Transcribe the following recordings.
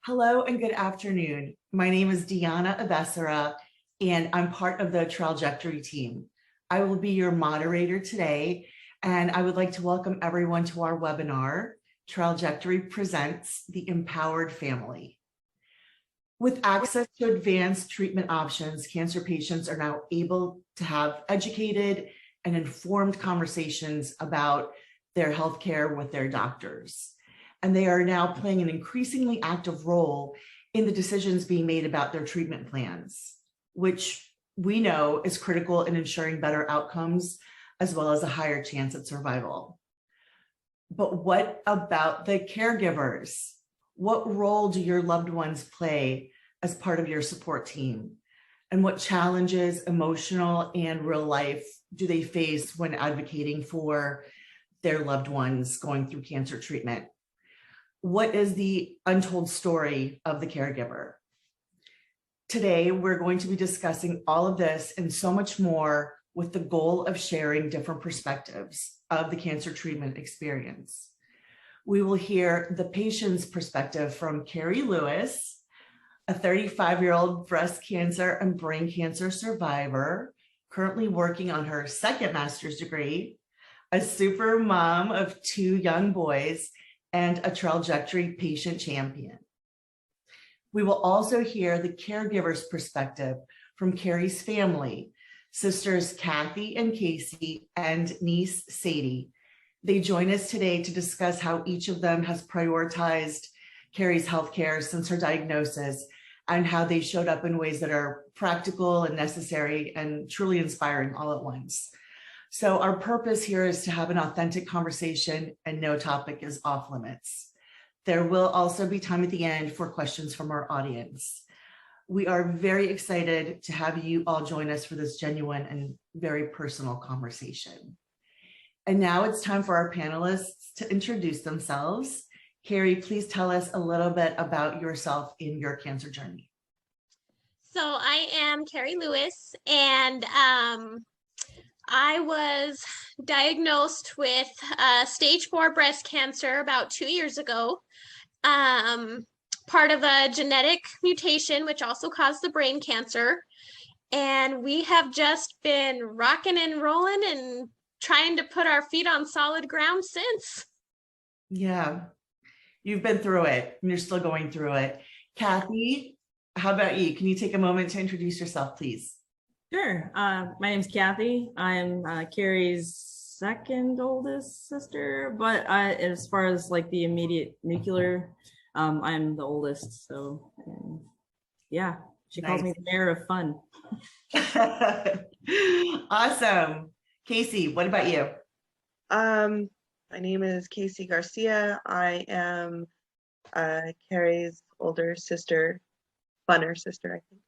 Hello and good afternoon. My name is Deanna Abessera, and I'm part of the trajectory team. I will be your moderator today, and I would like to welcome everyone to our webinar, Trajectory Presents the Empowered Family. With access to advanced treatment options, cancer patients are now able to have educated and informed conversations about their healthcare with their doctors. And they are now playing an increasingly active role in the decisions being made about their treatment plans, which we know is critical in ensuring better outcomes as well as a higher chance at survival. But what about the caregivers? What role do your loved ones play as part of your support team? And what challenges, emotional and real life, do they face when advocating for their loved ones going through cancer treatment? What is the untold story of the caregiver? Today, we're going to be discussing all of this and so much more with the goal of sharing different perspectives of the cancer treatment experience. We will hear the patient's perspective from Carrie Lewis, a 35-year-old breast cancer and brain cancer survivor, currently working on her second master's degree, a super mom of 2 young boys, and a trajectory patient champion. We will also hear the caregiver's perspective from Carrie's family, sisters Kathy and Casey and niece Sadie. They join us today to discuss how each of them has prioritized Carrie's healthcare since her diagnosis and how they showed up in ways that are practical and necessary and truly inspiring all at once. So our purpose here is to have an authentic conversation and no topic is off limits. There will also be time at the end for questions from our audience. We are very excited to have you all join us for this genuine and very personal conversation. And now it's time for our panelists to introduce themselves. Carrie, please tell us a little bit about yourself in your cancer journey. So I am Carrie Lewis, and I was diagnosed with stage 4 breast cancer about 2 years ago, part of a genetic mutation, which also caused the brain cancer. And we have just been rocking and rolling and trying to put our feet on solid ground since. Yeah, you've been through it and you're still going through it. Kathy, how about you? Can you take a moment to introduce yourself, please? Sure. My name's Kathy. I'm Carrie's second oldest sister, but as far as like the immediate nuclear, I'm the oldest. So yeah, she calls me the mayor of fun. Awesome. Casey, what about you? My name is Casey Garcia. I am Carrie's older sister, funner sister, I think.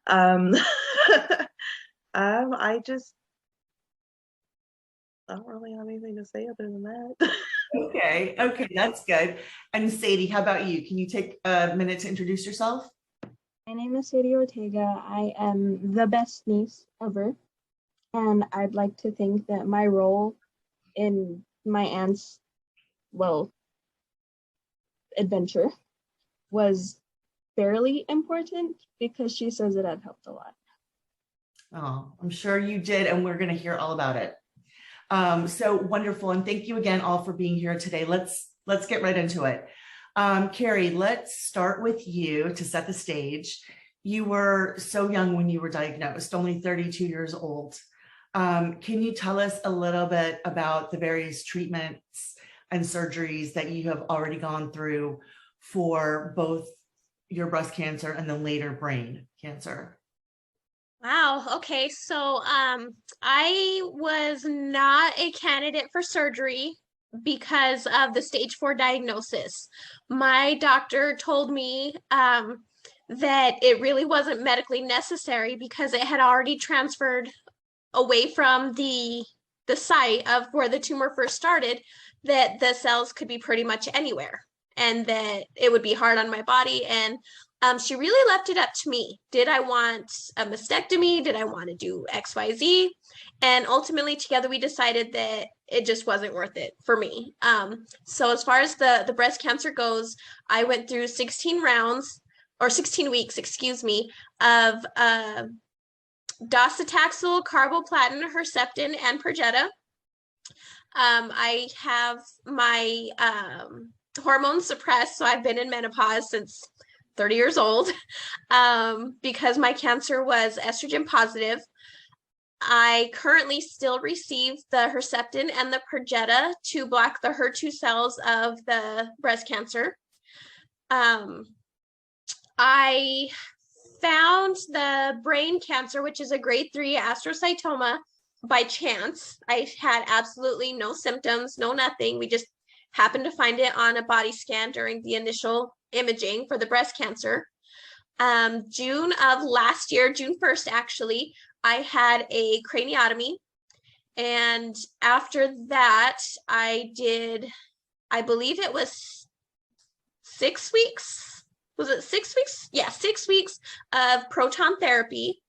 I don't really have anything to say other than that. Okay, that's good. And Sadie, how about you? Can you take a minute to introduce yourself? My name is Sadie Ortega. I am the best niece ever. And I'd like to think that my role in my aunt's, adventure was fairly important because she says it had helped a lot. Oh, I'm sure you did, and we're going to hear all about it. So wonderful, and thank you again all for being here today. Let's get right into it. Carrie, let's start with you to set the stage. You were so young when you were diagnosed, only 32 years old. Can you tell us a little bit about the various treatments and surgeries that you have already gone through for both your breast cancer and then later brain cancer? Wow. Okay. So I was not a candidate for surgery because of the stage 4 diagnosis. My doctor told me that it really wasn't medically necessary because it had already transferred away from the site of where the tumor first started, that the cells could be pretty much anywhere and that it would be hard on my body. And She really left it up to me. Did I want a mastectomy? Did I want to do XYZ? And ultimately, together, we decided that it just wasn't worth it for me. So as far as the breast cancer goes, I went through 16 rounds, or 16 weeks, excuse me, of docetaxel, carboplatin, Herceptin, and Perjeta. I have my hormones suppressed, so I've been in menopause since 30 years old because my cancer was estrogen positive. I currently still receive the Herceptin and the Perjeta to block the HER2 cells of the breast cancer. I found the brain cancer, which is a grade 3 astrocytoma, by chance. I had absolutely no symptoms, no nothing. We just happened to find it on a body scan during the initial imaging for the breast cancer. June of last year, June 1st, actually, I had a craniotomy. And after that, I did, I believe it was 6 weeks. Was it 6 weeks? Yeah, 6 weeks of proton therapy.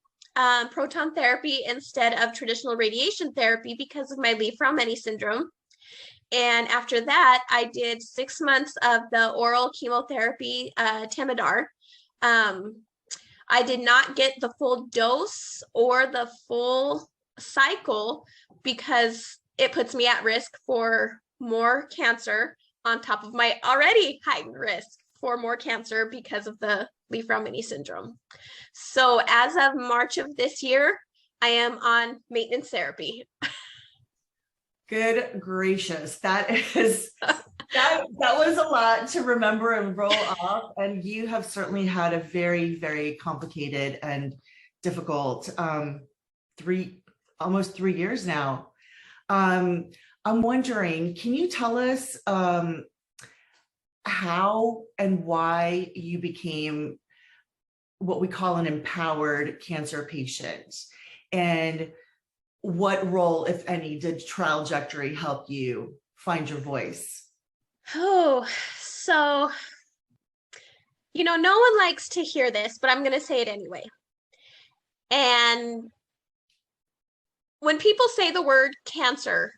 Proton therapy instead of traditional radiation therapy because of my Li-Fraumeni syndrome. And after that, I did 6 months of the oral chemotherapy, Temodar. I did not get the full dose or the full cycle because it puts me at risk for more cancer on top of my already heightened risk for more cancer because of the Li-Fraumeni syndrome. So as of March of this year, I am on maintenance therapy. Good gracious. That was a lot to remember and roll off. And you have certainly had a very, very complicated and difficult almost 3 years now. I'm wondering, can you tell us how and why you became what we call an empowered cancer patient, and what role, if any, did trajectory help you find your voice? Oh, so, no one likes to hear this, but I'm going to say it anyway. And when people say the word cancer,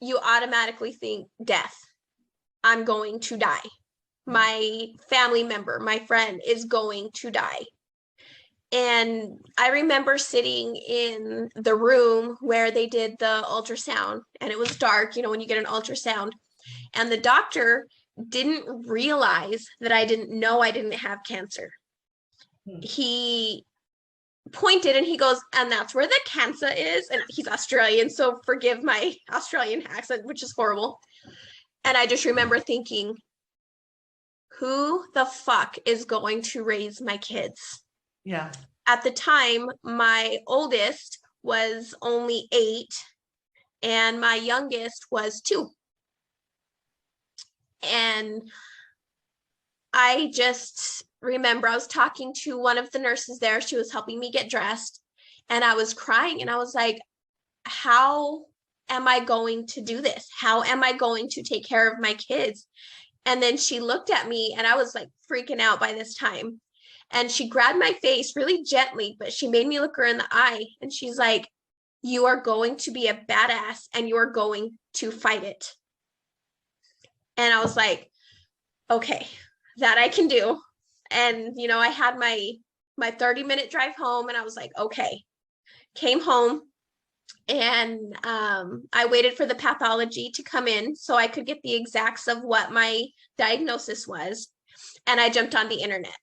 you automatically think death. I'm going to die. My family member, my friend is going to die. And I remember sitting in the room where they did the ultrasound, and it was dark, when you get an ultrasound, and the doctor didn't realize that I didn't know I didn't have cancer. He pointed and he goes, and that's where the cancer is. And he's Australian, so forgive my Australian accent, which is horrible. And I just remember thinking, who the fuck is going to raise my kids? Yeah. At the time, my oldest was only 8 and my youngest was 2. And I just remember I was talking to one of the nurses there. She was helping me get dressed, and I was crying, and I was like, how am I going to do this? How am I going to take care of my kids? And then she looked at me, and I was like freaking out by this time. And she grabbed my face really gently, but she made me look her in the eye. And she's like, you are going to be a badass and you are going to fight it. And I was like, okay, that I can do. And, I had my 30-minute drive home, and I was like, okay, came home, and I waited for the pathology to come in so I could get the exacts of what my diagnosis was. And I jumped on the internet.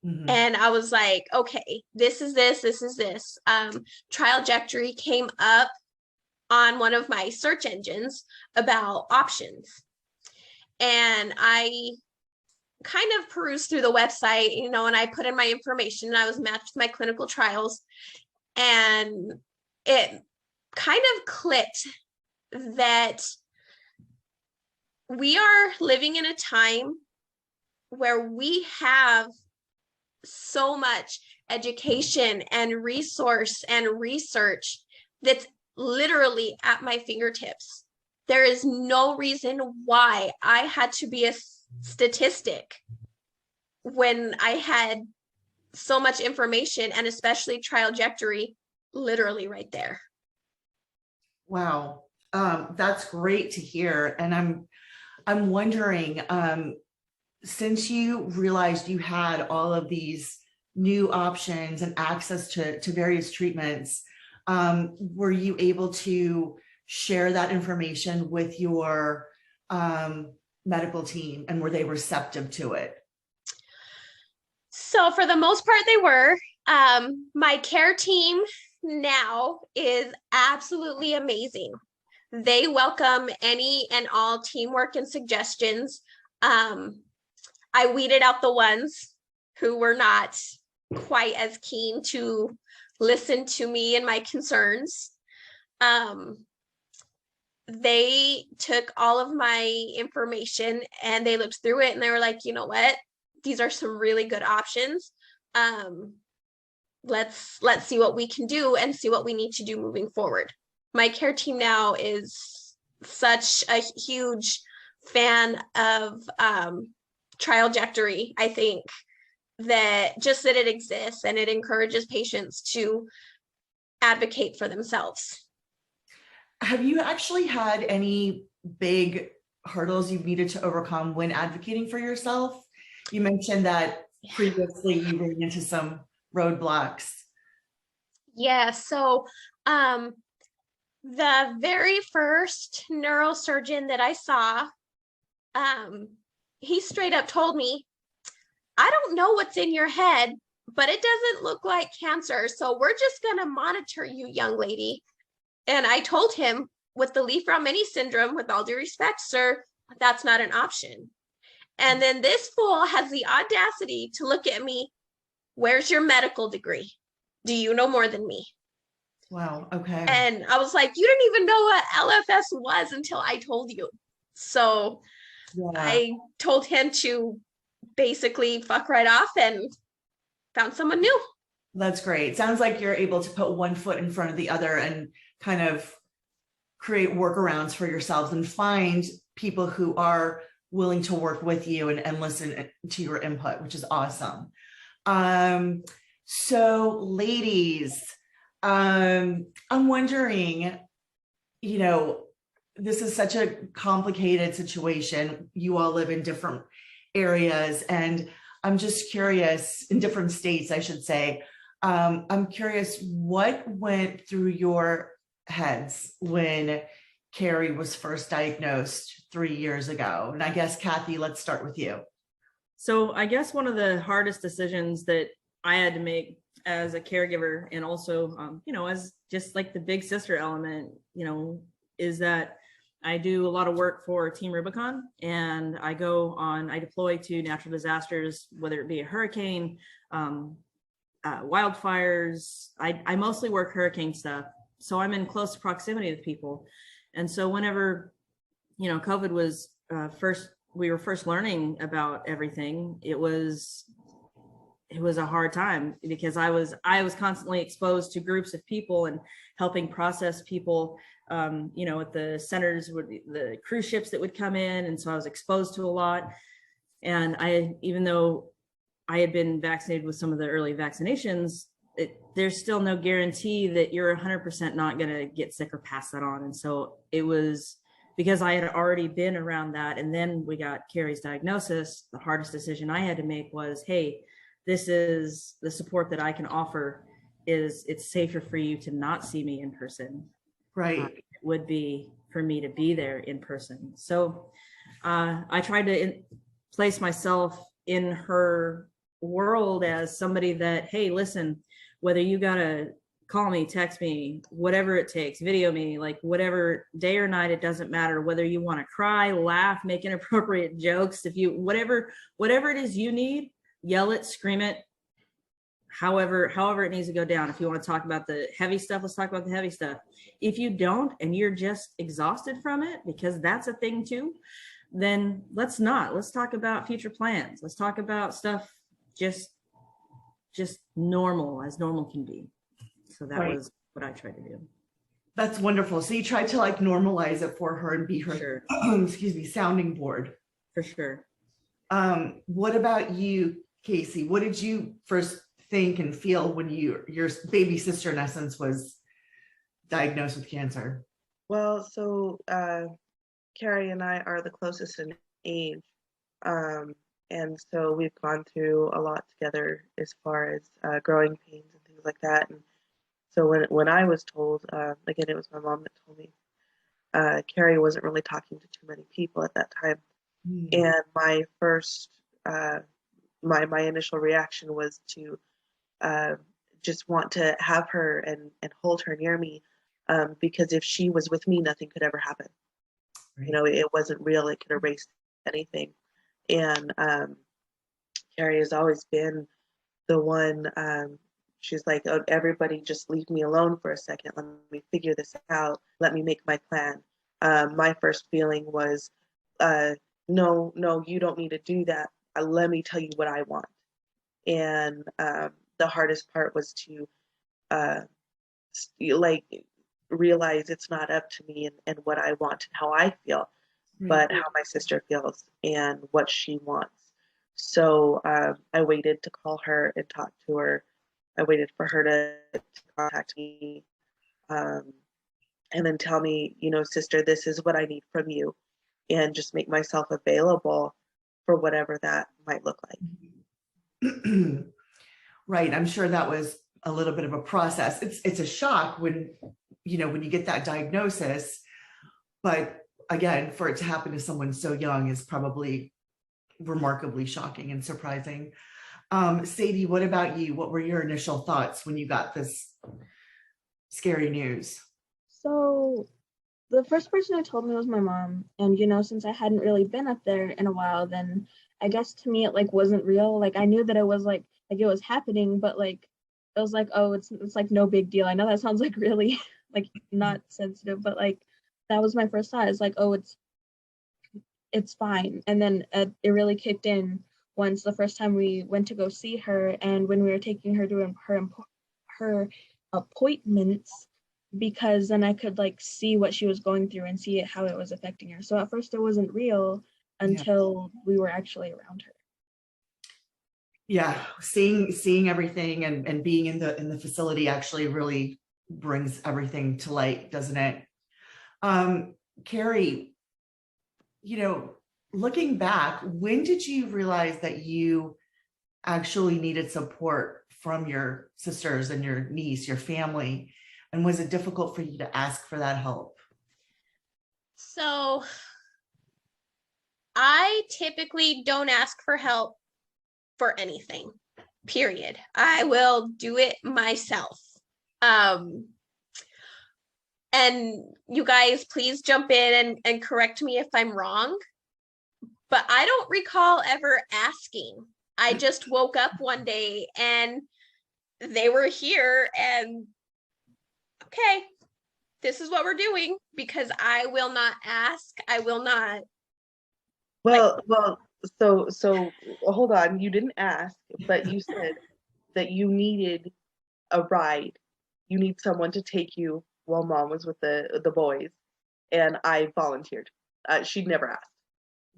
Mm-hmm. And I was like, okay, this is this. Trajectory came up on one of my search engines about options. And I kind of perused through the website, and I put in my information, and I was matched with my clinical trials. And it kind of clicked that we are living in a time where we have so much education and resource and research that's literally at my fingertips. There is no reason why I had to be a statistic when I had so much information, and especially trajectory literally right there. Wow. That's great to hear. And I'm wondering, since you realized you had all of these new options and access to various treatments, were you able to share that information with your medical team, and were they receptive to it? So for the most part, they were. My care team now is absolutely amazing. They welcome any and all teamwork and suggestions. I weeded out the ones who were not quite as keen to listen to me and my concerns. They took all of my information and they looked through it and they were like, you know what? These are some really good options. Let's see what we can do and see what we need to do moving forward. My care team now is such a huge fan of trajectory. I think that just that it exists and it encourages patients to advocate for themselves. Have you actually had any big hurdles you've needed to overcome when advocating for yourself? You mentioned that previously you ran into some roadblocks. Yeah, so the very first neurosurgeon that I saw, he straight up told me, I don't know what's in your head, but it doesn't look like cancer. So we're just going to monitor you, young lady. And I told him, with the Leaf-Romany syndrome, with all due respect, sir, that's not an option. And then this fool has the audacity to look at me, where's your medical degree? Do you know more than me? Wow, okay. And I was like, you didn't even know what LFS was until I told you. So Yeah. I told him to basically fuck right off and found someone new. That's great. Sounds like you're able to put one foot in front of the other and kind of create workarounds for yourselves and find people who are willing to work with you and listen to your input, which is awesome. So ladies, I'm wondering, you know, this is such a complicated situation. You all live in different areas, and I'm just curious, in different states, I should say. I'm curious what went through your heads when Carrie was first diagnosed 3 years ago. And I guess, Kathy, let's start with you. So I guess one of the hardest decisions that I had to make as a caregiver, and also, you know, as just like the big sister element, you know, is that I do a lot of work for Team Rubicon, and I deploy to natural disasters, whether it be a hurricane, wildfires. I mostly work hurricane stuff. So I'm in close proximity with people. And so whenever, you know, COVID was we were first learning about everything, it was a hard time because I was constantly exposed to groups of people and helping process people, you know, at the centers, the cruise ships that would come in. And so I was exposed to a lot. And even though I had been vaccinated with some of the early vaccinations, there's still no guarantee that you're 100% not going to get sick or pass that on. And so it was because I had already been around that. And then we got Carrie's diagnosis. The hardest decision I had to make was, hey, this is the support that I can offer. It's safer for you to not see me in person. Right. It would be for me to be there in person. So I tried to place myself in her world as somebody that, hey, listen, whether you gotta call me, text me, whatever it takes, video me, like whatever, day or night, it doesn't matter. Whether you want to cry, laugh, make inappropriate jokes, if you whatever it is you need, yell it, scream it, however it needs to go down. If you want to talk about the heavy stuff, let's talk about the heavy stuff. If you don't, and you're just exhausted from it, because that's a thing too, then let's talk about future plans. Let's talk about stuff just normal, as normal can be. So that Right. was what I tried to do. That's wonderful. So you tried to like normalize it for her and be her, Sure. excuse me, sounding board. For sure. What about you, Casey, what did you first think and feel when your baby sister in essence was diagnosed with cancer? Well, so Carrie and I are the closest in age. Um, and so we've gone through a lot together as far as growing pains and things like that. And so when I was told, again, it was my mom that told me, Carrie wasn't really talking to too many people at that time. And my first, my initial reaction was to just want to have her and hold her near me, because if she was with me, nothing could ever happen. Right. You know, it wasn't real. It could erase anything. And Carrie has always been the one. She's like, oh, everybody just leave me alone for a second. Let me figure this out. Let me make my plan. My first feeling was, no, you don't need to do that. Let me tell you what I want. And the hardest part was to like realize it's not up to me and what I want and how I feel, but how my sister feels and what she wants. So I waited to call her and talk to her. I waited for her to contact me, and then tell me, you know, sister, this is what I need from you, and just make myself available for whatever that might look like. Right. I'm sure that was a little bit of a process. It's a shock when, you know, when you get that diagnosis, but again, for it to happen to someone so young is probably remarkably shocking and surprising. Sadie, what about you? What were your initial thoughts when you got this scary news? So the first person who told me was my mom. And, you know, since I hadn't really been up there in a while, then I guess to me it like wasn't real. Like I knew that it was like it was happening, but like it was like, oh, it's like no big deal. I know that sounds like really like not sensitive, but like that was my first thought. It's like, oh, it's fine. And then it really kicked in once the first time we went to go see her, and when we were taking her to her appointments, because then I could like see what she was going through and see how it was affecting her. So at first it wasn't real until we were actually around her. Yeah, seeing everything and being in the facility actually really brings everything to light, doesn't it? Carrie, you know, looking back, when did you realize that you actually needed support from your sisters and your niece, your family? And was it difficult for you to ask for that help? So I typically don't ask for help for anything, period. I will do it myself. And you guys, please jump in and correct me if I'm wrong, but I don't recall ever asking. I just woke up one day and they were here and okay, this is what we're doing, because I will not ask. I will not. Well, so hold on. You didn't ask, but you said that you needed a ride. You need someone to take you while mom was with the boys, and I volunteered. She'd never asked.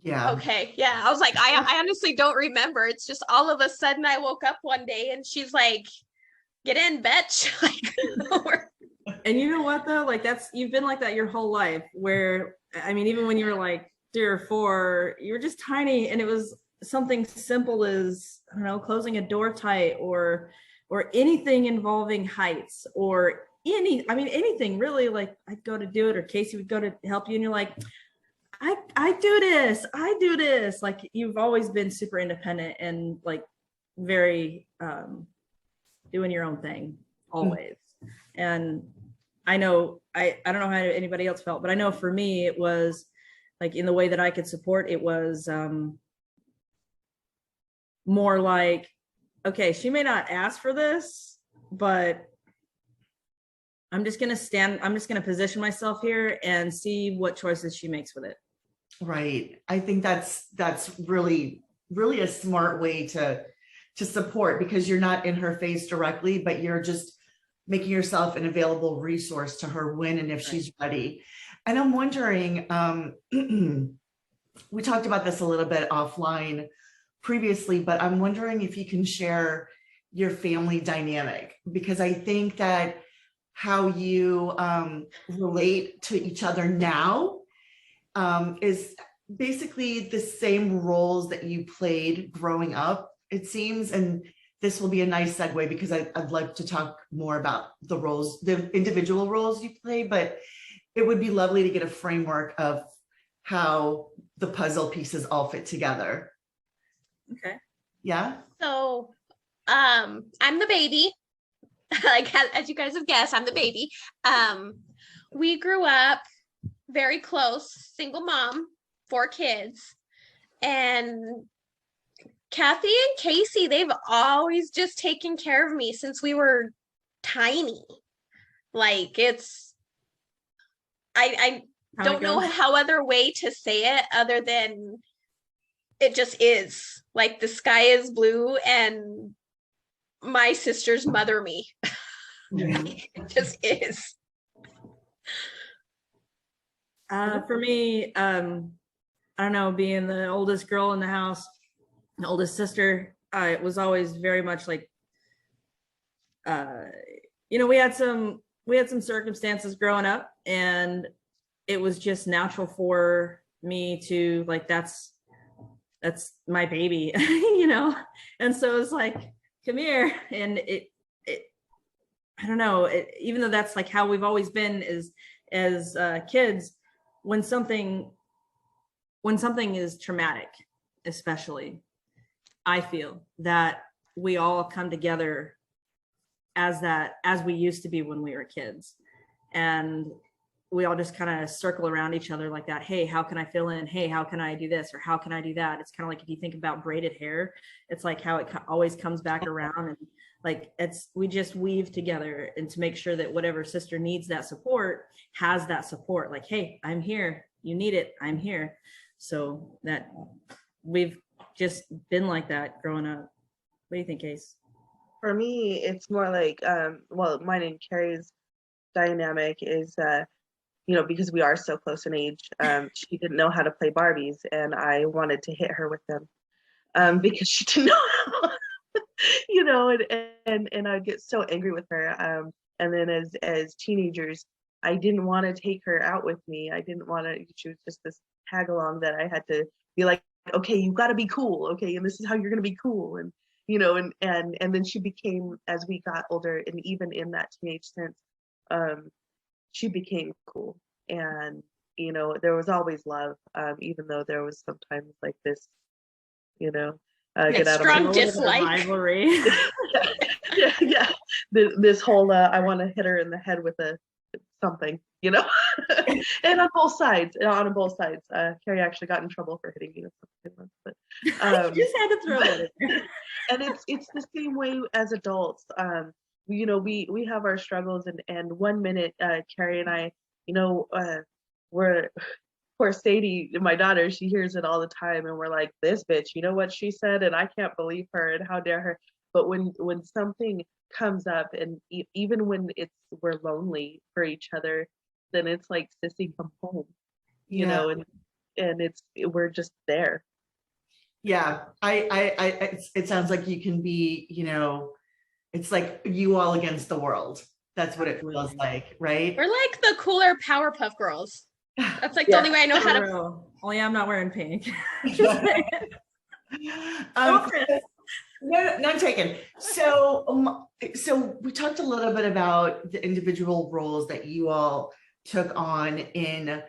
Yeah. Okay, yeah. I was like, I honestly don't remember. It's just all of a sudden I woke up one day and she's like, get in, bitch. Like, And you know what though? Like you've been like that your whole life, where I mean, even when you were like 3 or 4, you were just tiny, and it was something simple as, I don't know, closing a door tight or anything involving heights or anything really. Like I'd go to do it, or Casey would go to help you, and you're like, I do this. Like you've always been super independent and like very doing your own thing always. And I know I don't know how anybody else felt, but I know for me it was like, in the way that I could support, it was more like, okay, she may not ask for this, but I'm just going to position myself here and see what choices she makes with it. Right. I think that's really a smart way to support, because you're not in her face directly, but you're just making yourself an available resource to her when and if she's ready. And I'm wondering, we talked about this a little bit offline, previously, but I'm wondering if you can share your family dynamic, because I think that how you relate to each other now is basically the same roles that you played growing up, it seems. And this will be a nice segue because I'd like to talk more about the roles, the individual roles you play, but it would be lovely to get a framework of how the puzzle pieces all fit together. Okay. Yeah. So, I'm the baby. Like as you guys have guessed, I'm the baby. We grew up very close, single mom, 4 kids, and Kathy and Casey, they've always just taken care of me since we were tiny. Like I How it don't know goes. how other way to say it other than it just is. Like the sky is blue and my sisters mother me. It just is. For me, I don't know, being the oldest girl in the house, the oldest sister, it was always very much like, we had some circumstances growing up, and it was just natural for me to like, that's my baby, and so it's like, come here. And it I don't know, even though that's like how we've always been as kids, when something is traumatic, especially, I feel that we all come together as we used to be when we were kids, and we all just kind of circle around each other like that. Hey, how can I fill in? Hey, how can I do this? Or how can I do that? It's kind of like if you think about braided hair, it's like how it always comes back around, and like we just weave together, and to make sure that whatever sister needs that support has that support. Like, hey, I'm here. You need it, I'm here. So that we've just been like that growing up. What do you think, Case? For me, it's more like, well, mine and Carrie's dynamic is, because we are so close in age, she didn't know how to play Barbies, and I wanted to hit her with them because she didn't know how, and I'd get so angry with her. And then as teenagers, I didn't want to take her out with me. I didn't want to, she was just this tag along that I had to be like, okay, you got to be cool. Okay. And this is how you're going to be cool. And, and then she became, as we got older, and even in that teenage sense, she became cool. And, there was always love, even though there was sometimes like this, get out Strong of dislike. Rivalry. yeah. This whole I want to hit her in the head with something, and on both sides. Carrie actually got in trouble for hitting me with something once, but You just had to throw it in there. and it's the same way as adults. We have our struggles, and 1 minute, Carrie and I, we're, poor Sadie, my daughter, she hears it all the time, and we're like, this bitch, you know what she said, and I can't believe her, and how dare her. But when something comes up, and even when we're lonely for each other, then it's like, sissy, come home, and we're just there. Yeah, it sounds like you can be, it's like you all against the world. That's what it feels like, right? We're like the cooler Powerpuff Girls. That's like the only way I know how to. Only I'm not wearing pink. No, none taken. So we talked a little bit about the individual roles that you all took on in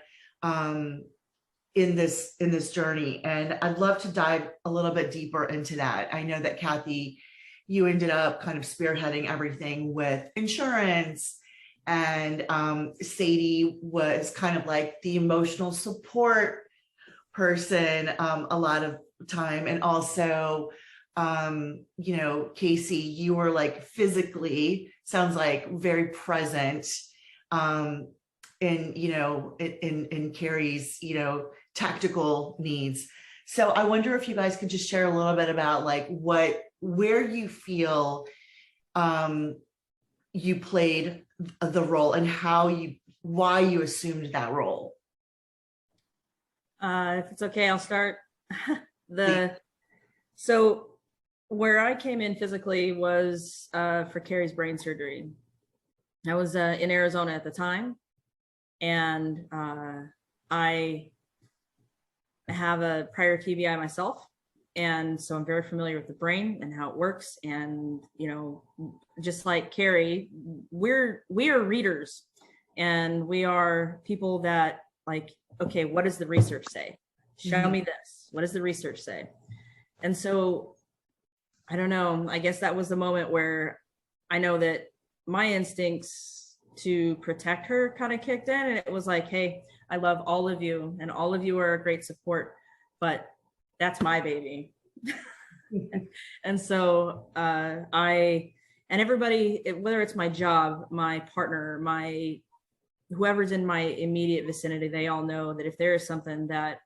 this journey, and I'd love to dive a little bit deeper into that. I know that Kathy, you ended up kind of spearheading everything with insurance, and Sadie was kind of like the emotional support person a lot of time, and also Casey, you were like physically, sounds like, very present in Carrie's tactical needs. So I wonder if you guys could just share a little bit about like where you feel you played the role, and why you assumed that role. If it's okay, I'll start. So where I came in physically was for Carrie's brain surgery. I was in Arizona at the time, and I have a prior TBI myself. And so I'm very familiar with the brain and how it works. And, you know, just like Carrie, we are readers, and we are people that like, okay, what does the research say? Show me this. What does the research say? And so I don't know, I guess that was the moment where I know that my instincts to protect her kind of kicked in, and it was like, hey, I love all of you, and all of you are a great support, but that's my baby. And so and everybody, whether it's my job, my partner, whoever's in my immediate vicinity, they all know that if there is something that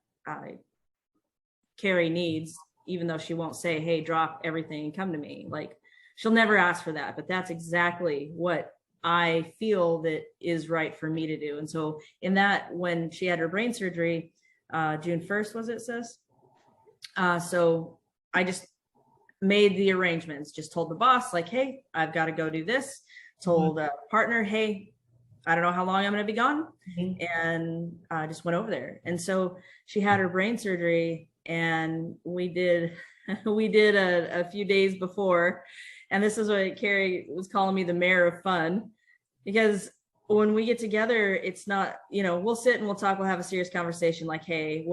Carrie needs, even though she won't say, hey, drop everything and come to me, like, she'll never ask for that, but that's exactly what I feel that is right for me to do. And so in that, when she had her brain surgery, June 1st, was it, sis? So I just made the arrangements, just told the boss, like, hey, I've got to go do this. Told a partner, hey, I don't know how long I'm going to be gone. And I just went over there. And so she had her brain surgery, and we did a few days before. And this is what Carrie was calling me, the mayor of fun, because when we get together, it's not, you know, we'll sit and we'll talk, we'll have a serious conversation like, hey,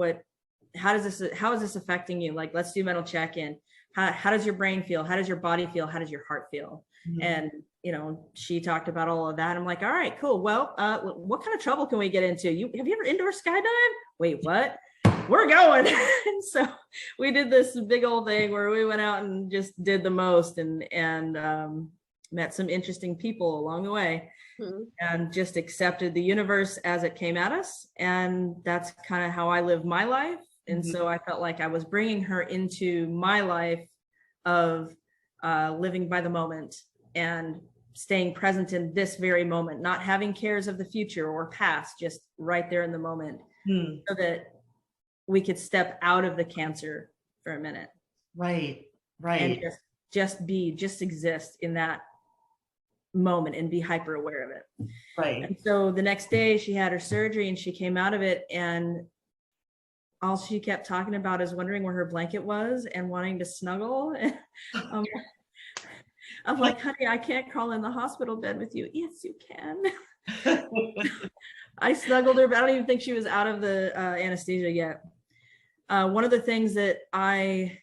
how is this affecting you? Like, let's do mental check-in. How does your brain feel? How does your body feel? How does your heart feel? And, you know, she talked about all of that. I'm like, all right, cool. Well, what kind of trouble can we get into? Have you ever indoor skydive? Wait, what? We're going. And so we did this big old thing where we went out and just did the most, and met some interesting people along the way, and just accepted the universe as it came at us. And that's kind of how I live my life. And so I felt like I was bringing her into my life of living by the moment and staying present in this very moment, not having cares of the future or past, just right there in the moment, so that we could step out of the cancer for a minute. Right. And just exist in that moment and be hyper aware of it. Right. And so the next day she had her surgery and she came out of it, and all she kept talking about is wondering where her blanket was and wanting to snuggle. I'm like, honey, I can't crawl in the hospital bed with you. Yes, you can. I snuggled her, but I don't even think she was out of the anesthesia yet. One of the things that I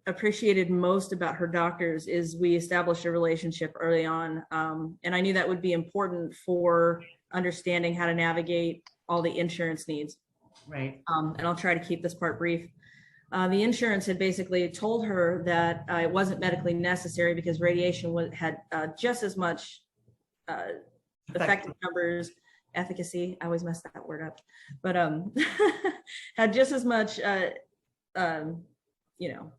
appreciated most about her doctors is we established a relationship early on. And I knew that would be important for understanding how to navigate all the insurance needs. Right. And I'll try to keep this part brief. The insurance had basically told her that it wasn't medically necessary because radiation had just as much effective numbers, efficacy. I always mess that word up, but had just as much, you know,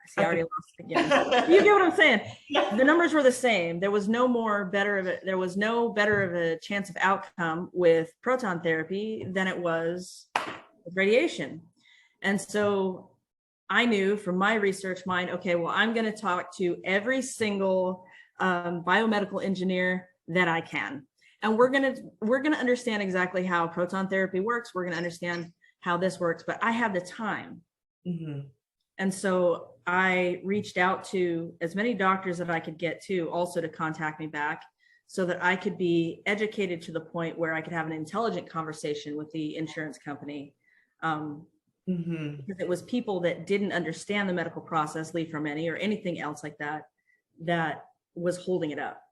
see, I already lost it again. You get what I'm saying? The numbers were the same. There was no better of a chance of outcome with proton therapy than it was with radiation. And so I knew from my research mind, okay, well, I'm going to talk to every single biomedical engineer that I can. And we're going to understand exactly how proton therapy works. We're going to understand how this works, but I have the time. And so I reached out to as many doctors that I could get to also to contact me back so that I could be educated to the point where I could have an intelligent conversation with the insurance company. Because it was people that didn't understand the medical process, leave from any or anything else like that, that was holding it up.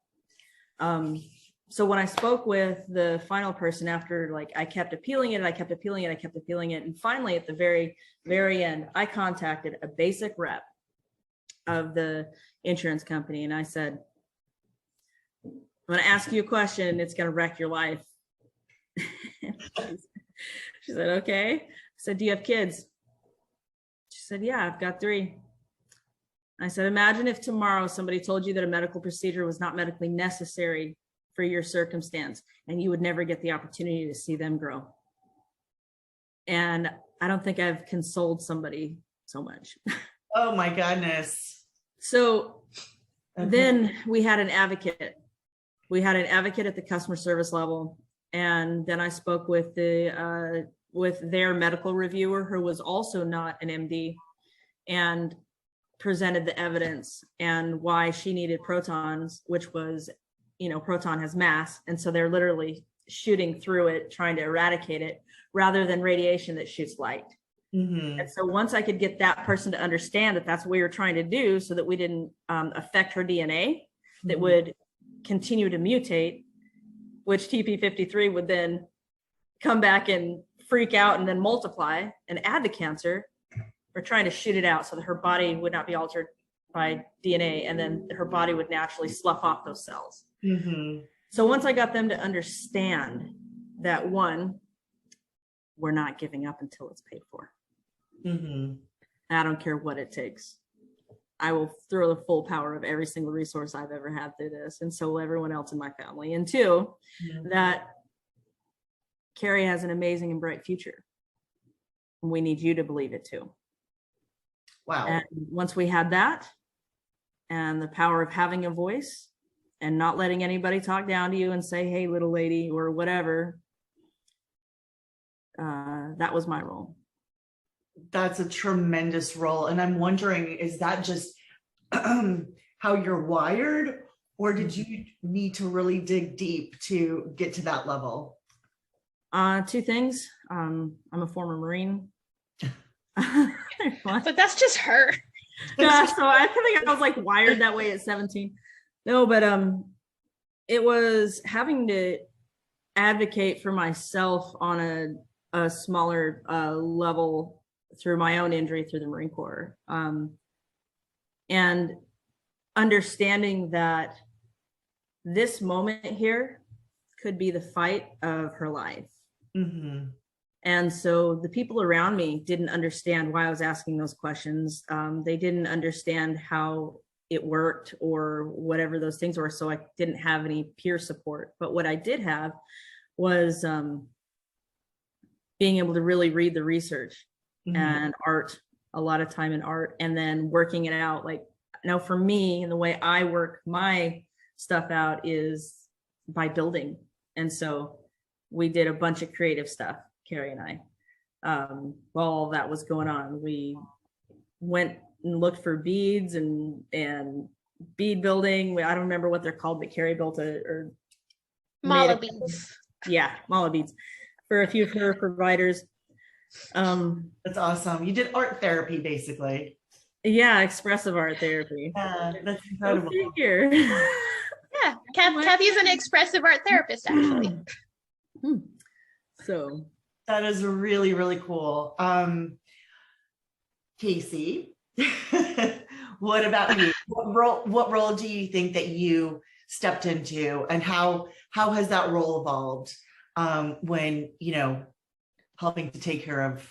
So when I spoke with the final person after, like, I kept appealing it, and finally at the very, very end, I contacted a basic rep of the insurance company, and I said, I'm going to ask you a question. It's going to wreck your life. She said, okay. I said, do you have kids? She said, yeah, I've got 3. I said, imagine if tomorrow somebody told you that a medical procedure was not medically necessary for your circumstance, and you would never get the opportunity to see them grow. And I don't think I've consoled somebody so much. Oh my goodness. So Okay. then we had an advocate. We had an advocate at the customer service level. And then I spoke with their medical reviewer, who was also not an MD, and presented the evidence and why she needed protons, which was, proton has mass. And so they're literally shooting through it, trying to eradicate it, rather than radiation that shoots light. Mm-hmm. And so once I could get that person to understand that that's what we were trying to do, so that we didn't affect her DNA, that Mhm. would continue to mutate, which TP53 would then come back and freak out and then multiply and add the cancer. We're trying to shoot it out so that her body would not be altered by DNA, and then her body would naturally slough off those cells. Mm-hmm. So once I got them to understand that, one, we're not giving up until it's paid for. Mm-hmm. I don't care what it takes. I will throw the full power of every single resource I've ever had through this, and so will everyone else in my family. And two, that Carrie has an amazing and bright future. We need you to believe it too. Wow. And once we had that, and the power of having a voice and not letting anybody talk down to you and say, hey, little lady, or whatever, that was my role. That's a tremendous role. And I'm wondering, is that just how you're wired, or did you need to really dig deep to get to that level? Two things. I'm a former Marine. But that's just her. Yeah, so I think I was like wired that way at 17. No, but it was having to advocate for myself on a smaller level through my own injury through the Marine Corps, and understanding that this moment here could be the fight of her life. Mm-hmm. And so the people around me didn't understand why I was asking those questions. They didn't understand how it worked or whatever those things were. So I didn't have any peer support. But what I did have was being able to really read the research and art, a lot of time in art, and then working it out. Like, for me, and the way I work my stuff out is by building. And so we did a bunch of creative stuff, Carrie and I. While all that was going on, we went and looked for beads and bead building. I don't remember what they're called, but Carrie built Mala beads. Yeah, mala beads for a few of her providers. That's awesome. You did art therapy, basically. Yeah, expressive art therapy. That's incredible. Here. Yeah, Kathy is an expressive art therapist, actually. So that is really, really cool. Casey, what about you? What role do you think that you stepped into, and how has that role evolved when, helping to take care of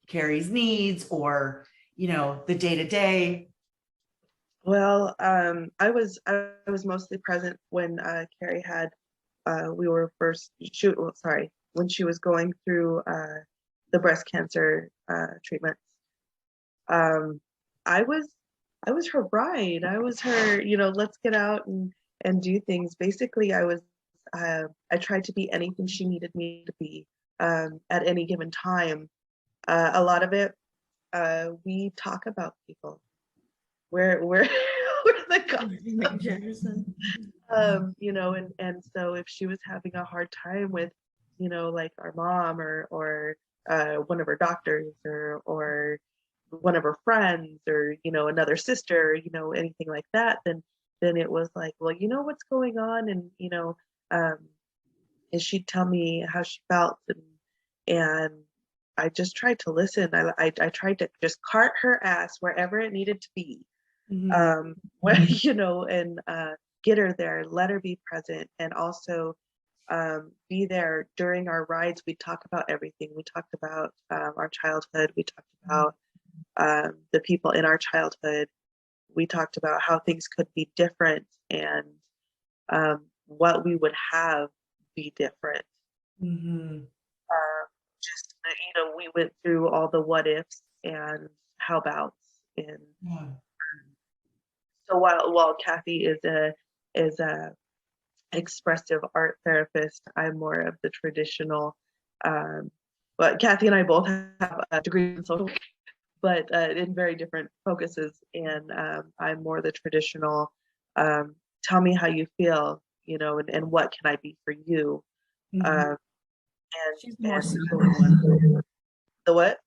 Carrie's needs, or, the day-to-day? Well, I was mostly present when Carrie had when she was going through the breast cancer treatments. I was her bride. I was her, let's get out and do things. Basically, I tried to be anything she needed me to be at any given time. A lot of it, we talk about people. We're the gossip. And so if she was having a hard time with, like our mom or one of her doctors or one of her friends or, another sister, anything like that, then it was like, well, what's going on? And, and she'd tell me how she felt, and I just tried to listen. I tried to just cart her ass wherever it needed to be. And get her there, let her be present, and also be there during our rides. We talk about everything. We talked about our childhood. We talked about the people in our childhood. We talked about how things could be different, and what we would have be different. Just we went through all the what ifs and how abouts, And Yeah. so while Kathy is a expressive art therapist, I'm more of the traditional. But Kathy and I both have a degree in social work, but in very different focuses. And I'm more the traditional. Tell me how you feel, and what can I be for you? Mhm. Um, She's the more and snuggly one. the what?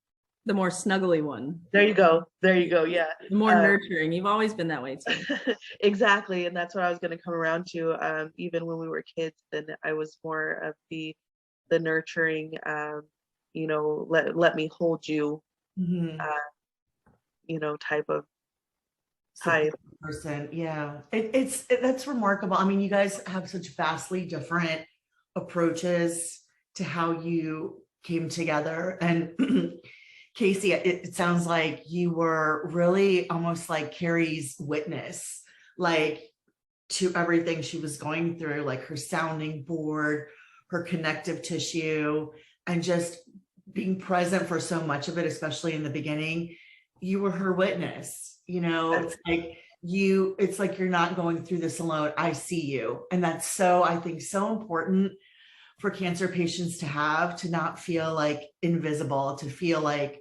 The more snuggly one. There you go. There you go. Yeah. The more nurturing. You've always been that way too. Exactly, and that's what I was going to come around to. Even when we were kids, then I was more of the nurturing. Let me hold you. Mhm. Type of Support type. person. Yeah. That's remarkable. I mean, you guys have such vastly different approaches to how you came together. And Casey, it sounds like you were really almost like Carrie's witness, like to everything she was going through, like her sounding board, her connective tissue, and just being present for so much of it, especially in the beginning. You were her witness. It's like you're not going through this alone. I see you. And that's so, I think, so important for cancer patients to not feel like invisible, to feel like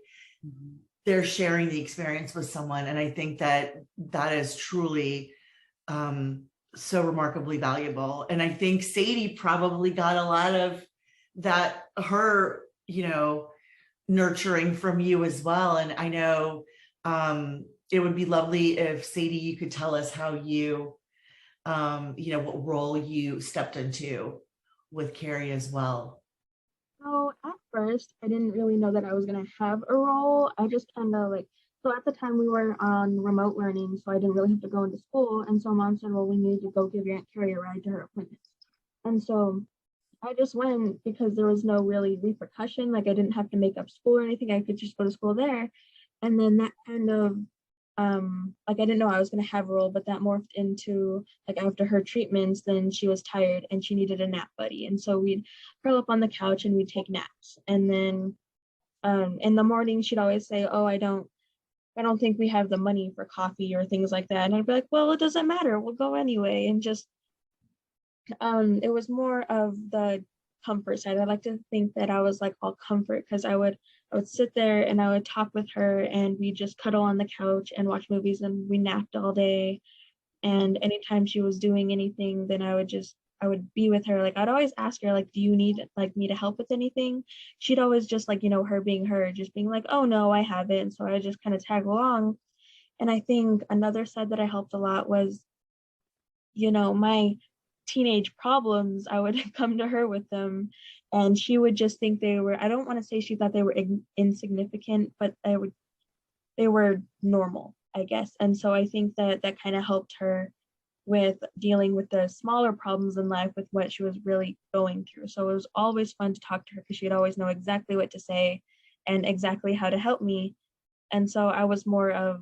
they're sharing the experience with someone. And I think that is truly so remarkably valuable. And I think Sadie probably got a lot of that, her, nurturing from you as well. And I know it would be lovely if Sadie, you could tell us how what role you stepped into with Carrie as well. So at first, I didn't really know that I was gonna have a role. I just kind of like, so at the time we were on remote learning, so I didn't really have to go into school. And so mom said, well, we need to go give your Aunt Carrie a ride to her appointment. And so I just went because there was no really repercussion. Like I didn't have to make up school or anything. I could just go to school there. And then that kind of like I didn't know I was gonna have a role, but that morphed into like after her treatments, then she was tired and she needed a nap buddy. And so we'd curl up on the couch and we'd take naps. And then in the morning she'd always say, oh, I don't think we have the money for coffee or things like that. And I'd be like, well, it doesn't matter. We'll go anyway. And just it was more of the comfort side. I like to think that I was like all comfort because I would sit there and I would talk with her and we just cuddle on the couch and watch movies and we napped all day. And anytime she was doing anything, then I would be with her. Like I'd always ask her, like, do you need like me to help with anything? She'd always just like, her being her, just being like, oh no, I haven't. So I just kind of tag along. And I think another side that I helped a lot was, my teenage problems, I would come to her with them and she would just think I don't want to say she thought they were insignificant, but they were normal, I guess. And so I think that kind of helped her with dealing with the smaller problems in life with what she was really going through. So it was always fun to talk to her because she'd always know exactly what to say and exactly how to help me. And so I was more of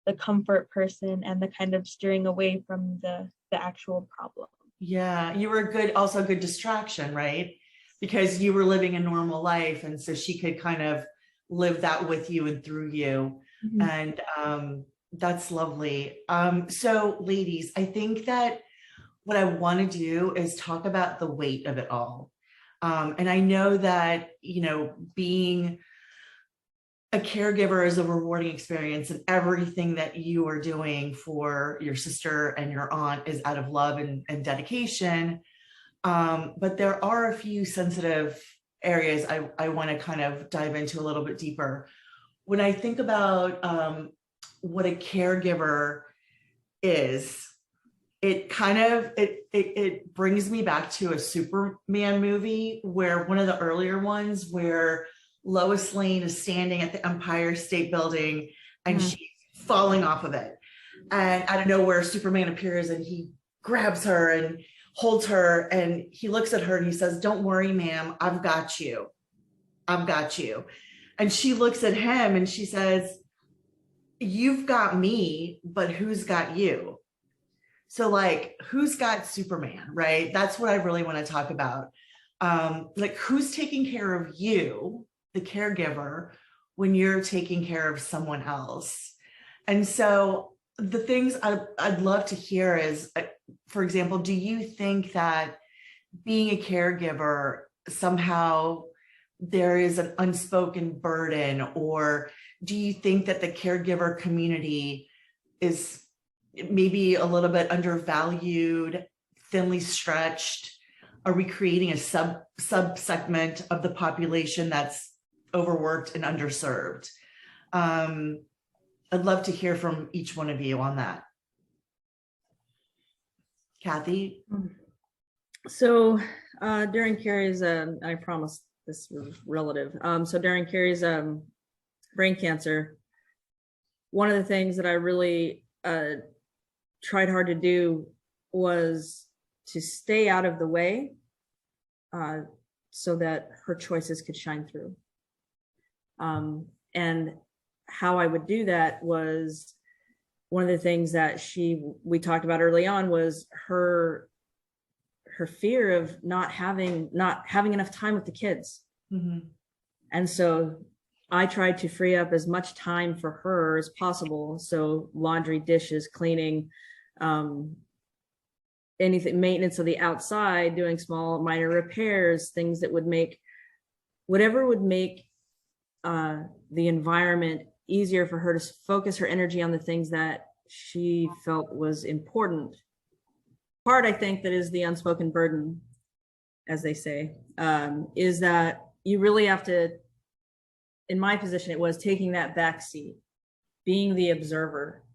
the comfort person and the kind of steering away from the actual problem. Yeah, you were also a good distraction, right? Because you were living a normal life. And so she could kind of live that with you and through you. Mhm. And that's lovely. So ladies, I think that what I want to do is talk about the weight of it all. And I know that, being a caregiver is a rewarding experience, and everything that you are doing for your sister and your aunt is out of love and dedication. But there are a few sensitive areas I want to kind of dive into a little bit deeper. When I think about what a caregiver is, it brings me back to a Superman movie, where one of the earlier ones where Lois Lane is standing at the Empire State Building and she's falling off of it. And out of nowhere, Superman appears and he grabs her and holds her and he looks at her and he says, "Don't worry, ma'am, I've got you. I've got you." And she looks at him and she says, "You've got me, but who's got you?" So like, who's got Superman, right? That's what I really want to talk about. Like, who's taking care of you, the caregiver, when you're taking care of someone else? And so the things I'd love to hear is, for example, do you think that being a caregiver, somehow there is an unspoken burden, or do you think that the caregiver community is maybe a little bit undervalued, thinly stretched? Are we creating a sub segment of the population that's overworked and underserved? I'd love to hear from each one of you on that. Kathy? So during Carrie's, I promise this was relative. So during Carrie's brain cancer, one of the things that I really tried hard to do was to stay out of the way so that her choices could shine through. And how I would do that was, one of the things that we talked about early on was her fear of not having enough time with the kids. Mm-hmm. And so I tried to free up as much time for her as possible. So laundry, dishes, cleaning, anything, maintenance of the outside, doing small minor repairs, things that would make the environment easier for her to focus her energy on the things that she felt was important. Part, I think, that is the unspoken burden, as they say, is that you really have to, in my position, it was taking that back seat, being the observer,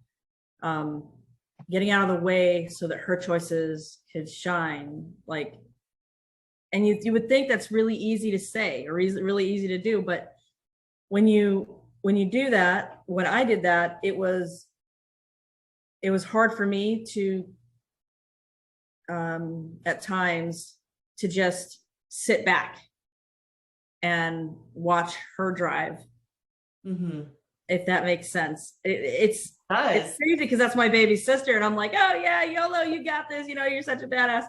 getting out of the way so that her choices could shine. Like, and you would think that's really easy to say or really easy to do, but when you do that, when I did that, it was hard for me to at times to just sit back and watch her drive. Mm-hmm. If that makes sense. It's Nice. crazy because that's my baby sister, and I'm like, oh yeah, YOLO, you got this, you're such a badass.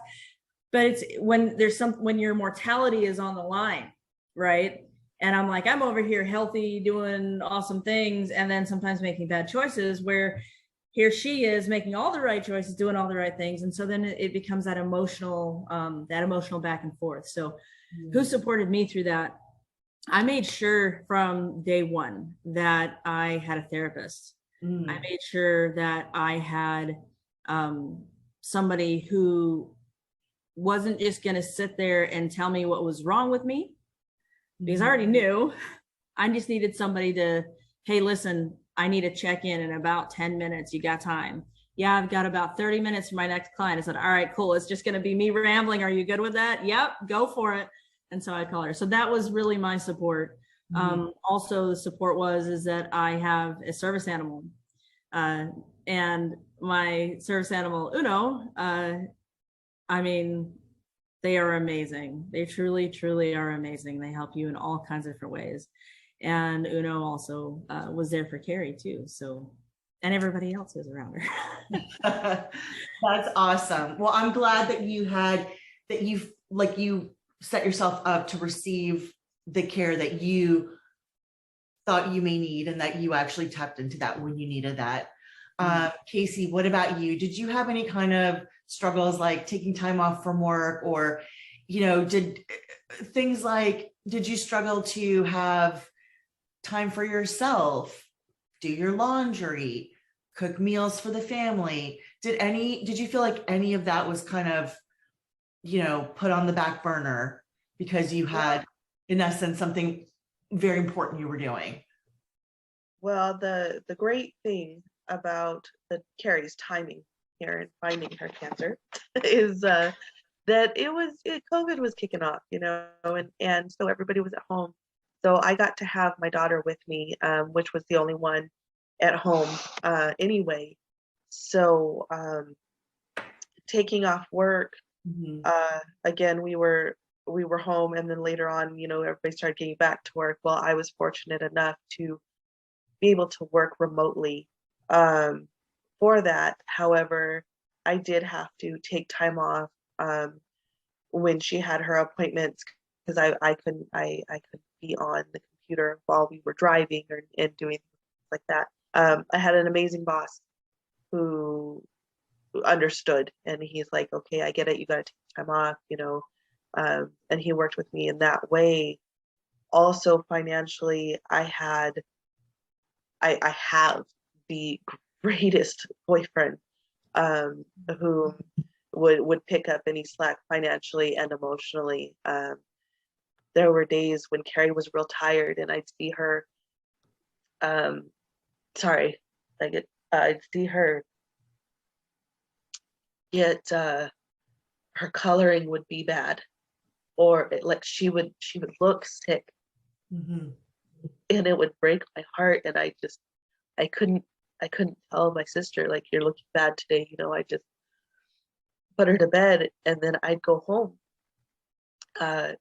But it's when your mortality is on the line, right? And I'm like, I'm over here healthy, doing awesome things, and then sometimes making bad choices, where here she is making all the right choices, doing all the right things. And so then it becomes that emotional back and forth. So who supported me through that? I made sure from day one that I had a therapist. I made sure that I had somebody who wasn't just going to sit there and tell me what was wrong with me, because I already knew. I just needed somebody to, hey, listen, I need to check in about 10 minutes. You got time? Yeah, I've got about 30 minutes for my next client. I said, all right, cool. It's just going to be me rambling. Are you good with that? Yep, go for it. And so I call her. So that was really my support. Also, the support is that I have a service animal, and my service animal, Uno, I mean, they are amazing. They truly, truly are amazing. They help you in all kinds of different ways. And Uno also was there for Carrie too. So, and everybody else was around her. That's awesome. Well, I'm glad that you set yourself up to receive the care that you thought you may need, and that you actually tapped into that when you needed that. Casey, what about you? Did you have any kind of struggles like taking time off from work, or, did you struggle to have time for yourself, do your laundry, cook meals for the family? Did you feel like any of that was kind of, put on the back burner because you had, in essence, something very important you were doing? Well, the great thing about Carrie's timing here and finding her cancer is that COVID was kicking off, and so everybody was at home. So I got to have my daughter with me, which was the only one at home anyway. So taking off work, again, we were home, and then later on, everybody started getting back to work. Well, I was fortunate enough to be able to work remotely for that. However, I did have to take time off when she had her appointments, because I couldn't be on the computer while we were driving and doing things like that. I had an amazing boss who understood, and he's like, okay, I get it, you got to take time off, and he worked with me in that way. Also financially, I have the greatest boyfriend, who would pick up any slack financially and emotionally. There were days when Carrie was real tired, and um, I'd see her get, her coloring would be bad, or like she would look sick, Mhm. and it would break my heart, and I couldn't I couldn't tell my sister, like, you're looking bad today, I just put her to bed, and then I'd go home, uh,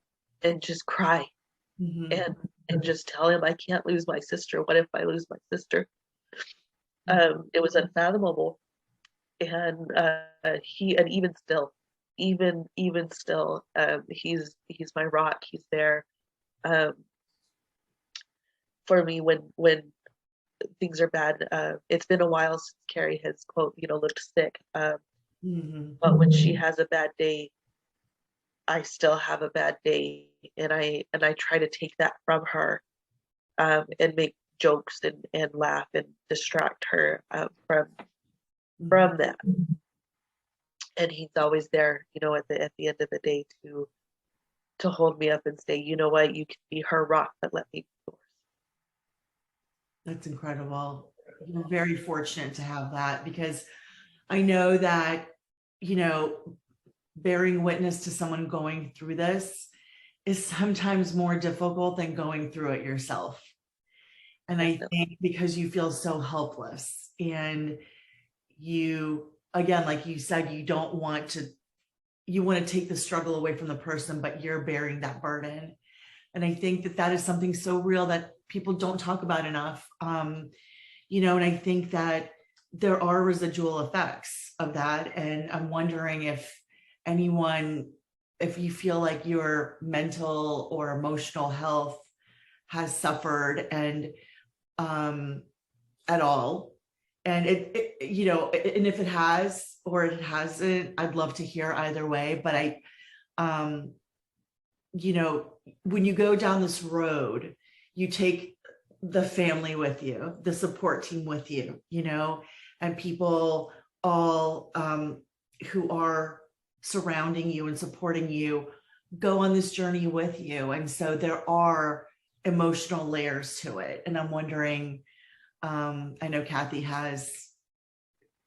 and just cry, Mhm. and just tell him, I can't lose my sister. What if I lose my sister? It was unfathomable, and even still, he's my rock. He's there, um, for me when things are bad. It's been a while since Carrie has, quote, looked sick. Mhm. But when she has a bad day, I still have a bad day, and I try to take that from her, and make jokes and laugh and distract her, from that. And he's always there, at the end of the day, to hold me up and say, you know what, you can be her rock, but let me be yours. That's incredible. You're very fortunate to have that, because I know that, you know, bearing witness to someone going through this is sometimes more difficult than going through it yourself. And I Definitely. think because you feel so helpless, and you, again, like you said, you want to take the struggle away from the person, but you're bearing that burden. And I think that that is something so real that people don't talk about enough. And I think that there are residual effects of that. And I'm wondering if you feel like your mental or emotional health has suffered, and at all. And and if it has or it hasn't, I'd love to hear either way. But um, when you go down this road, you take the family with you, the support team with you, and people all who are surrounding you and supporting you go on this journey with you. And so there are emotional layers to it. And I'm wondering, I know Kathy has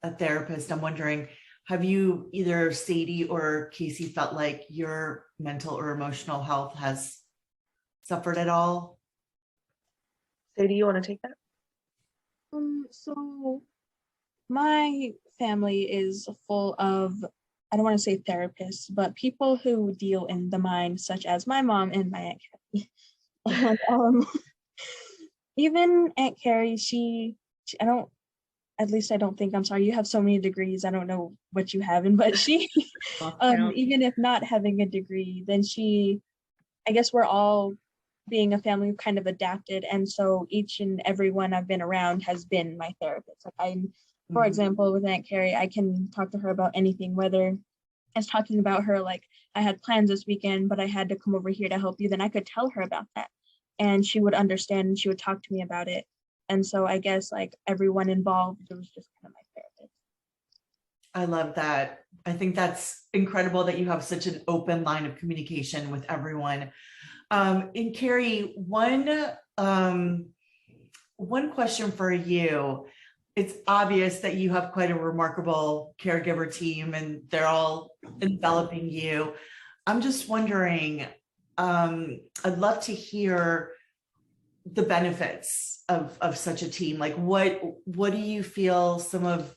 a therapist. I'm wondering, have you, either Sadie or Casey, felt like your mental or emotional health has suffered at all? Say, do you want to take that? So my family is full of, I don't want to say therapists, but people who deal in the mind, such as my mom and my Aunt Kathy. And even Aunt Carrie, I don't, at least I don't think, I'm sorry, you have so many degrees, I don't know what you have in, but she, even if not having a degree, then I guess we're all, being a family, we've kind of adapted. And so each and every one I've been around has been my therapist. Like for Mhm. example, with Aunt Carrie, I can talk to her about anything, whether it's talking about her, like, I had plans this weekend, but I had to come over here to help you. Then I could tell her about that, and she would understand, and she would talk to me about it. And so I guess, like, everyone involved, it was just kind of my therapist. I love that. I think that's incredible that you have such an open line of communication with everyone. And Carrie, one question for you. It's obvious that you have quite a remarkable caregiver team, and they're all enveloping you. I'm just wondering, I'd love to hear the benefits of such a team. Like, what do you feel some of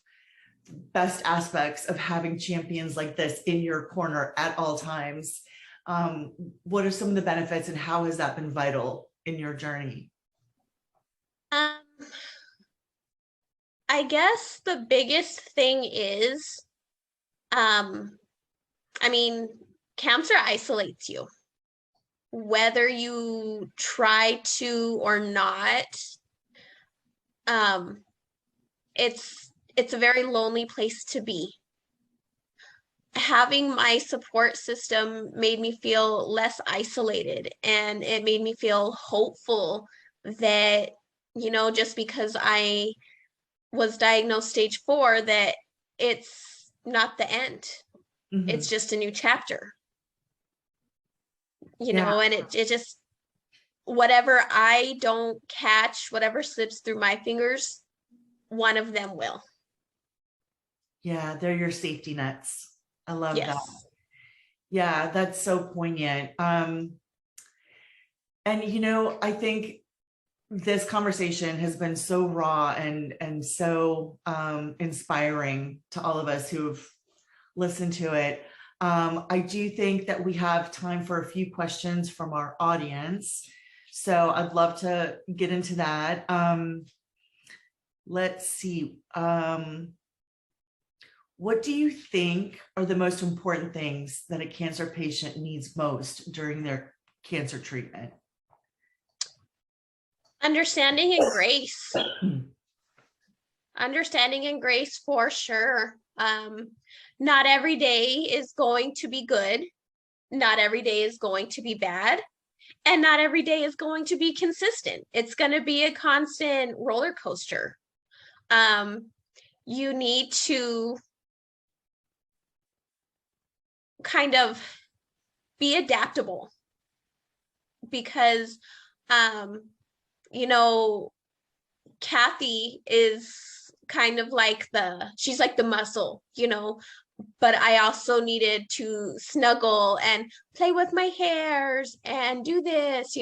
the best aspects of having champions like this in your corner at all times? What are some of the benefits, and how has that been vital in your journey? Um, I guess the biggest thing is, um, I mean, cancer isolates you, whether you try to or not. Um, it's a very lonely place to be. Having my support system made me feel less isolated, and it made me feel hopeful that, just because I was diagnosed stage 4, that it's not the end. Mhm. It's just a new chapter, Yeah. and it just, whatever I don't catch, whatever slips through my fingers, one of them will. Yeah, they're your safety nets. I love that. Yes. Yeah, that's so poignant. And I think this conversation has been so raw and so inspiring to all of us who've listened to it. I do think that we have time for a few questions from our audience. So I'd love to get into that. Let's see. What do you think are the most important things that a cancer patient needs most during their cancer treatment? Understanding and grace. Understanding and grace for sure. Not every day is going to be good. Not every day is going to be bad. And not every day is going to be consistent. It's going to be a constant roller coaster. You need to kind of be adaptable, because Kathy is kind of like she's like the muscle, but I also needed to snuggle and play with my hairs and do this,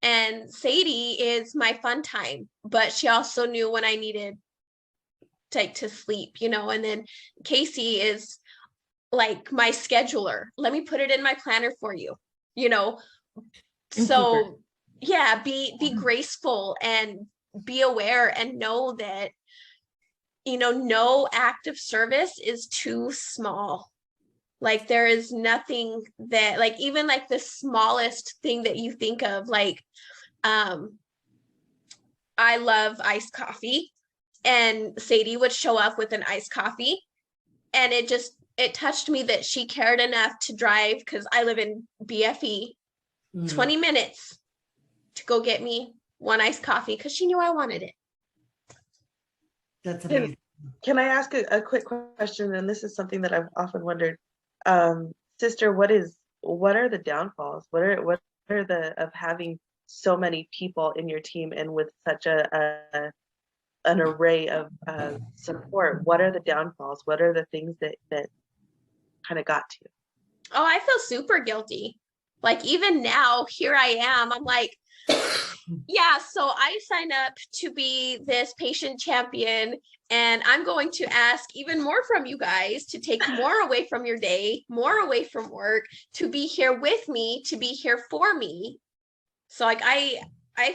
and Sadie is my fun time, but she also knew when I needed to sleep, and then Casey is like my scheduler. Let me put it in my planner for you, so yeah, be graceful and be aware, and know that no act of service is too small. Like, there is nothing that, like, even like the smallest thing that you think of, like I love iced coffee, and Sadie would show up with an iced coffee, and it touched me that she cared enough to drive, because I live in BFE, 20 minutes to go get me one iced coffee, because she knew I wanted it. That's amazing. Can I ask a quick question? And this is something that I've often wondered. Sister, what are the downfalls? What are of having so many people in your team and with such an array of support? What are the downfalls? What are the things that kind of got to you? Oh, I feel super guilty. Like, even now, here I am. I'm like, yeah, so I signed up to be this patient champion, and I'm going to ask even more from you guys to take more away from your day, more away from work, to be here with me, to be here for me. So like, I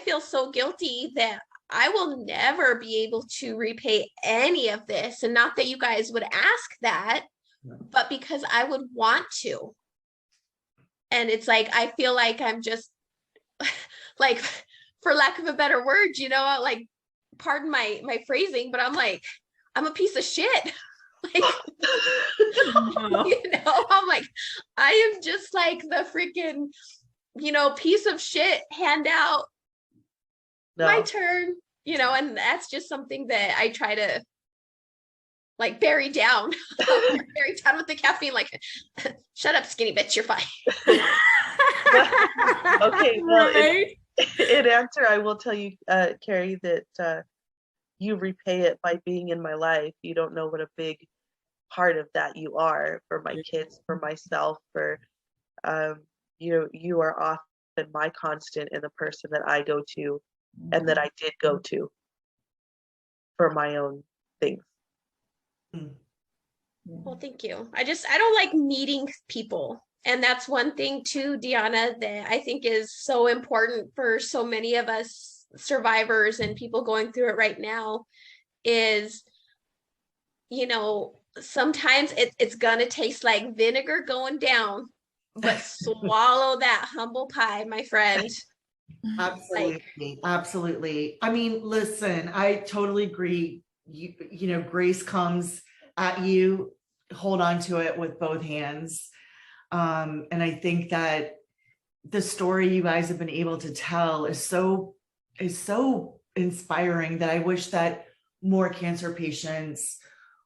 feel so guilty that I will never be able to repay any of this. And not that you guys would ask that, but because I would want to. And it's like, I feel like I'm just like, for lack of a better word, like, pardon my phrasing, but I'm like, I'm a piece of shit. Like, I'm like, I am just like the freaking, piece of shit handout. No. My turn, and that's just something that I try to like bury down, bury down with the caffeine. Like, shut up, skinny bitch, you're fine. Okay, well, right? In answer, I will tell you, Carrie, that you repay it by being in my life. You don't know what a big part of that you are for my kids, for myself, for you are often my constant and the person that I go to and that I did go to for my own things. Well, thank you. I don't like needing people. And that's one thing too, Deanna, that I think is so important for so many of us survivors and people going through it right now is, sometimes it's gonna taste like vinegar going down, but swallow that humble pie, my friend. Absolutely. Absolutely. I mean, listen, I totally agree grace comes at you, hold on to it with both hands. And I think that the story you guys have been able to tell is so inspiring, that I wish that more cancer patients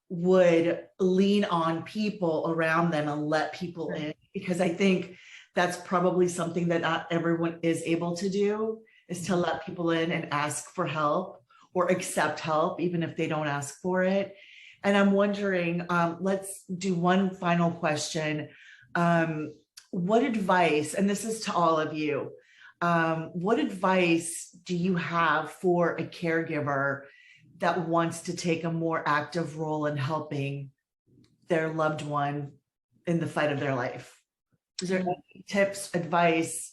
would lean on people around them and let people in, because I think that's probably something that not everyone is able to do, is to let people in and ask for help or accept help, even if they don't ask for it. And I'm wondering, let's do one final question. What advice, and this is to all of you, what advice do you have for a caregiver that wants to take a more active role in helping their loved one in the fight of their life? Is there any tips, advice?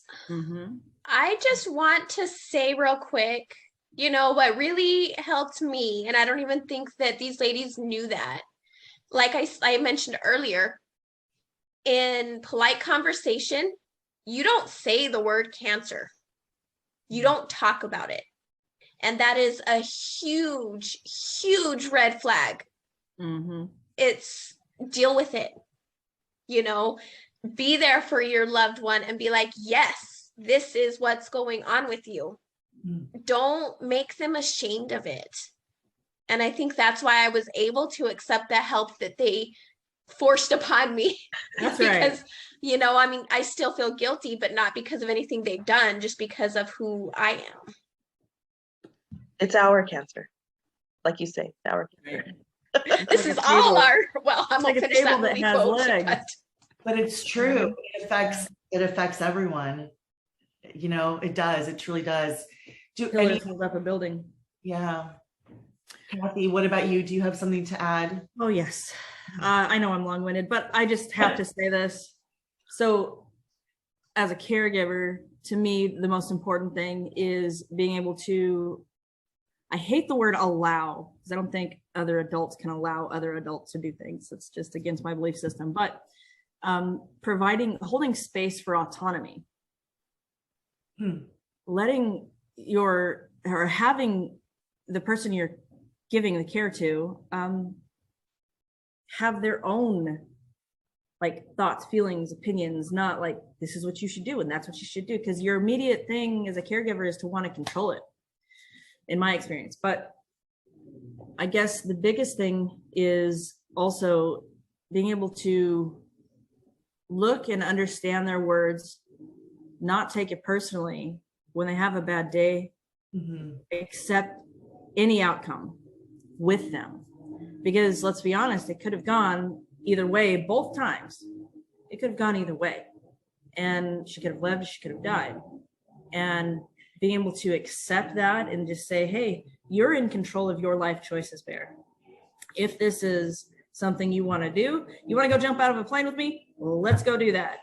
I just want to say real quick, what really helped me, and I don't even think that these ladies knew that. Like I mentioned earlier, in polite conversation, you don't say the word cancer. You don't talk about it. And that is a huge, huge red flag. It's deal with it, be there for your loved one and be like, yes, this is what's going on with you. Don't make them ashamed of it. And I think that's why I was able to accept the help that they forced upon me. That's because, right. I still feel guilty, but not because of anything they've done, just because of who I am. It's our cancer. Like you say, it's our cancer. This is all our, I'm like gonna a finish table that that movie has quote, legs. But it's true. It affects everyone. It does. It truly does. Pillars hold up a building. Yeah. Kathy, what about you? Do you have something to add? Oh, yes. I know I'm long-winded, but I just have to say this. So as a caregiver, to me, the most important thing is being able to, I hate the word allow, because I don't think other adults can allow other adults to do things. It's just against my belief system, but holding space for autonomy, letting having the person you're giving the care to have their own thoughts, feelings, opinions, not like this is what you should do and that's what you should do, because your immediate thing as a caregiver is to want to control it, in my experience. But I guess the biggest thing is also being able to look and understand their words, not take it personally when they have a bad day, accept any outcome with them. Because let's be honest, it could have gone either way both times. It could have gone either way. And she could have lived, she could have died. And being able to accept that and just say, hey, you're in control of your life choices, Bear. If this is something you want to do, you want to go jump out of a plane with me? Well, let's go do that.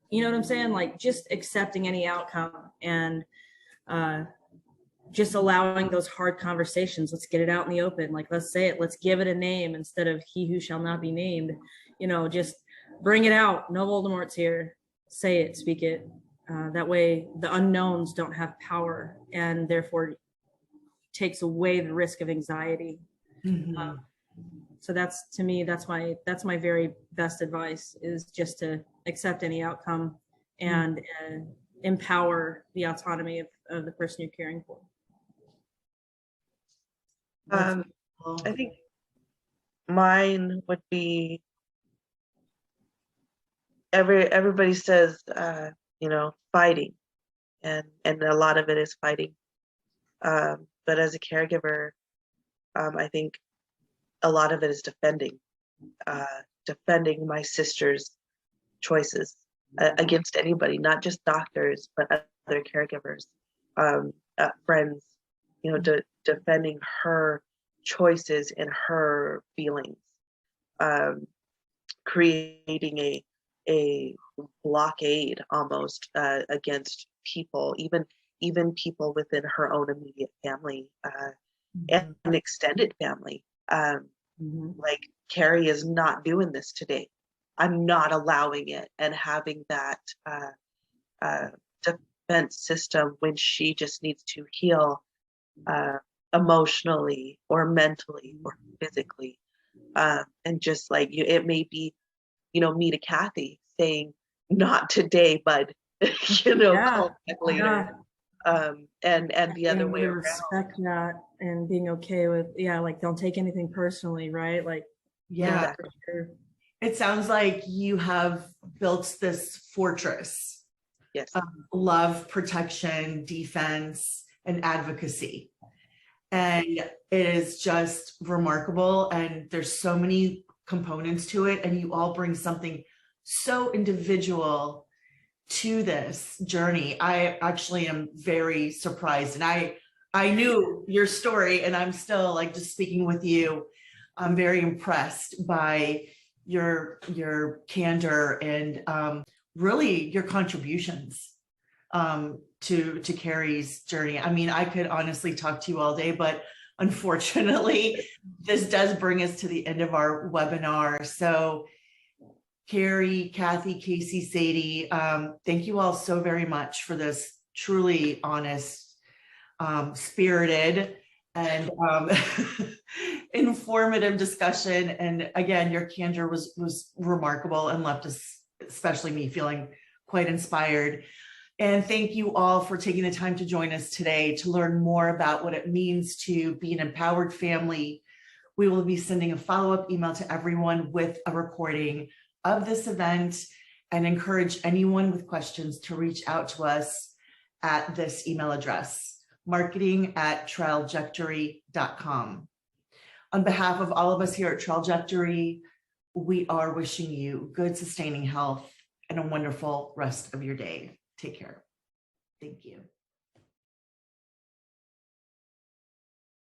You know what I'm saying? Just accepting any outcome and just allowing those hard conversations. Let's get it out in the open. Let's say it, let's give it a name instead of he who shall not be named. Just bring it out. No Voldemort's here. Say it, speak it. That way the unknowns don't have power, and therefore takes away the risk of anxiety. So that's, to me, that's my very best advice, is just to accept any outcome and empower the autonomy of the person you're caring for. I think mine would be, everybody says fighting, and a lot of it is fighting, but as a caregiver, I think a lot of it is defending my sister's choices against anybody, not just doctors, but other caregivers, friends, defending her choices and her feelings, creating a blockade almost against people, even people within her own immediate family and an extended family. Like, Carrie is not doing this today. I'm not allowing it, and having that defense system when she just needs to heal emotionally or mentally or physically. And just like you, it may be, me to Kathy saying, not today, bud, Yeah. call back later. And the other Being able way to around. respect that and being okay with, like don't take anything personally, right? Like, Yeah, for sure. it sounds like you have built this fortress Yes. of love, protection, defense, and advocacy. And it is just remarkable. And there's so many components to it. And you all bring something so individual to this journey. I actually am very surprised. And I knew your story, and I'm still like just speaking with you. I'm very impressed by your candor and really your contributions to Carrie's journey. I mean, I could honestly talk to you all day, but unfortunately, this does bring us to the end of our webinar. So Carrie, Kathy, Casey, Sadie, thank you all so very much for this truly honest, spirited, and informative discussion. And again, your candor was remarkable and left us, especially me, feeling quite inspired. And thank you all for taking the time to join us today to learn more about what it means to be an empowered family. We will be sending a follow-up email to everyone with a recording of this event, and encourage anyone with questions to reach out to us at this email address, marketing@trajectory.com. On behalf of all of us here at Trajectory, we are wishing you good, sustaining health and a wonderful rest of your day. Take care. Thank you.